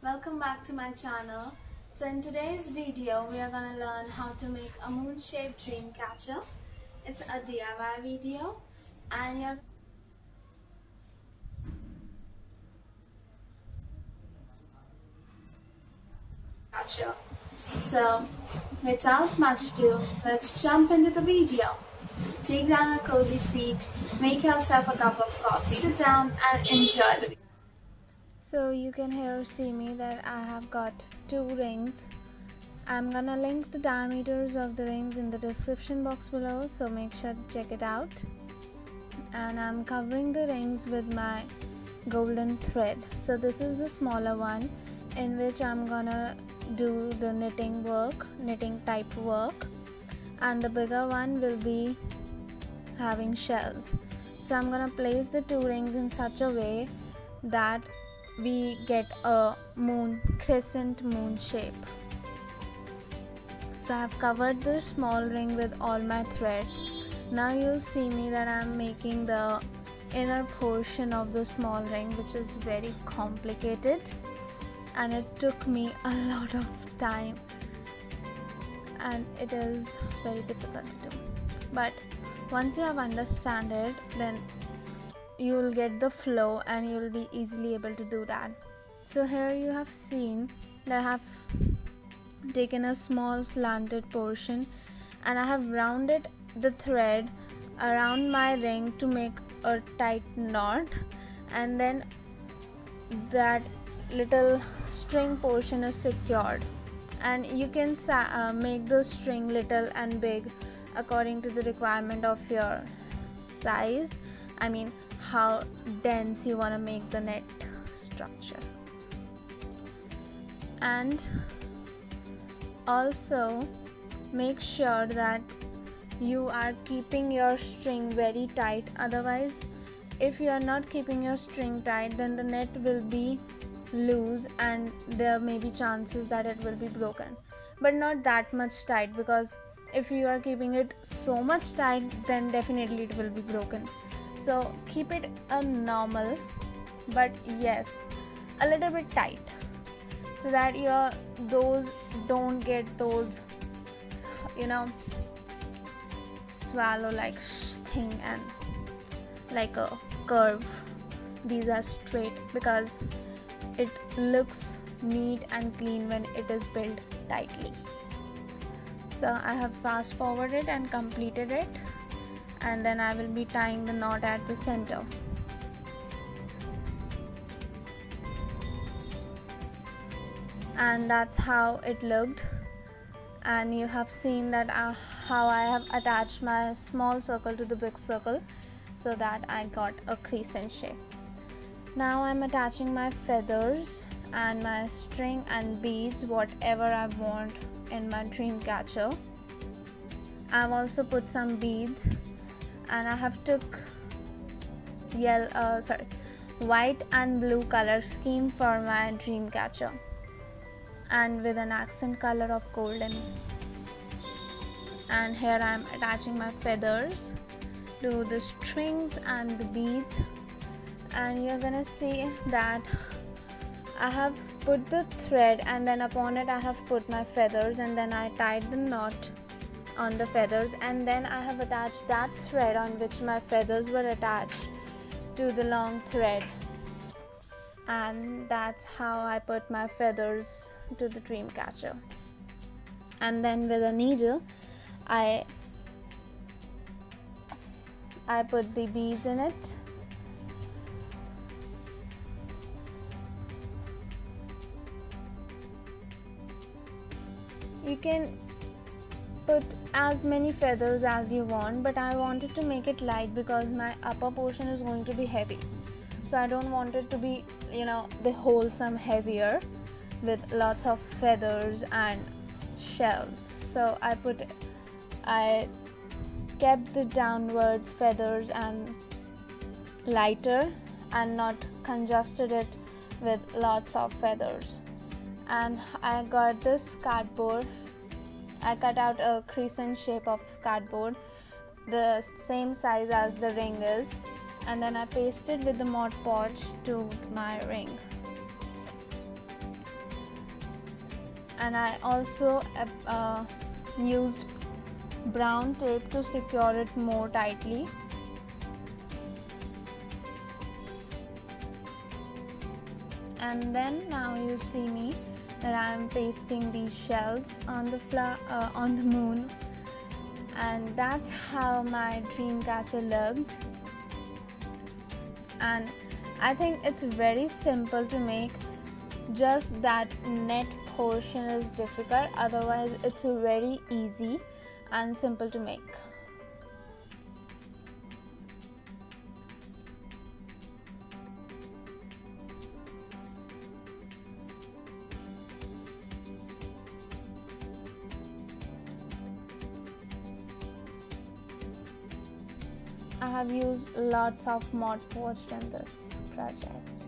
Welcome back to my channel. So in today's video we are going to learn how to make a moon shaped dream catcher. It's a DIY video and you're catcher. So without much ado, let's jump into the video. Take down a cozy seat, make yourself a cup of coffee, sit down and enjoy the video. So you can here see me that I have got two rings. I'm gonna link the diameters of the rings in the description box below, so make sure to check it out. And I'm covering the rings with my golden thread. So this is the smaller one in which I'm gonna do the knitting type work, and the bigger one will be having shells. So I'm gonna place the two rings in such a way that we get a crescent moon shape. So I have covered the small ring with all my thread. Now you'll see me that I'm making the inner portion of the small ring, which is very complicated and it took me a lot of time and it is very difficult to do. But once you have understand it, then you will get the flow and you will be easily able to do that. So here you have seen that I have taken a small slanted portion and I have rounded the thread around my ring to make a tight knot, and then that little string portion is secured, and you can make the string little and big according to the requirement of your size. I mean how dense you want to make the net structure. And also make sure that you are keeping your string very tight, otherwise if you are not keeping your string tight, then the net will be loose and there may be chances that it will be broken, but not that much tight, because if you are keeping it so much tight, then definitely it will be broken. So keep it a normal, but yes, a little bit tight, so that those don't get those swallow like thing and like a curve. These are straight because it looks neat and clean when it is built tightly. So I have fast forwarded and completed it, and then I will be tying the knot at the center. And that's how it looked, and you have seen that how I have attached my small circle to the big circle so that I got a crescent shape. Now I'm attaching my feathers and my string and beads, whatever I want in my dream catcher. I've also put some beads, and I have took white and blue color scheme for my dream catcher, and with an accent color of golden. And here I am attaching my feathers to the strings and the beads, and you're gonna see that I have put the thread and then upon it I have put my feathers, and then I tied the knot on the feathers, and then I have attached that thread on which my feathers were attached to the long thread, and that's how I put my feathers to the dream catcher. And then with a needle I put the beads in it, you can put as many feathers as you want, but I wanted to make it light because my upper portion is going to be heavy, so I don't want it to be the wholesome heavier with lots of feathers and shells. So I kept the downwards feathers and lighter and not congested it with lots of feathers. And I got this cardboard. I cut out a crescent shape of cardboard, the same size as the ring is, and then I pasted with the Mod Podge to my ring. and I also used brown tape to secure it more tightly. And then now you see me that I am pasting these shells on the moon, and that's how my Dreamcatcher looked. And I think it's very simple to make, just that net portion is difficult, otherwise it's very easy and simple to make. I have used lots of Mod Podge in this project,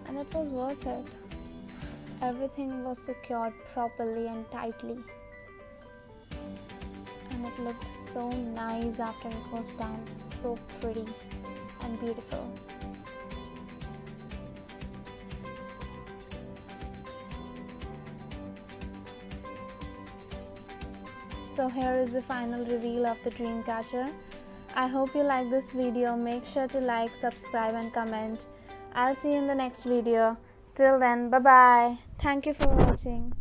and it was worth it. Everything was secured properly and tightly, and it looked so nice after it was done. So pretty and beautiful. So here is the final reveal of the Dreamcatcher. I hope you like this video. Make sure to like, subscribe and comment. I'll see you in the next video. Till then, bye bye. Thank you for watching.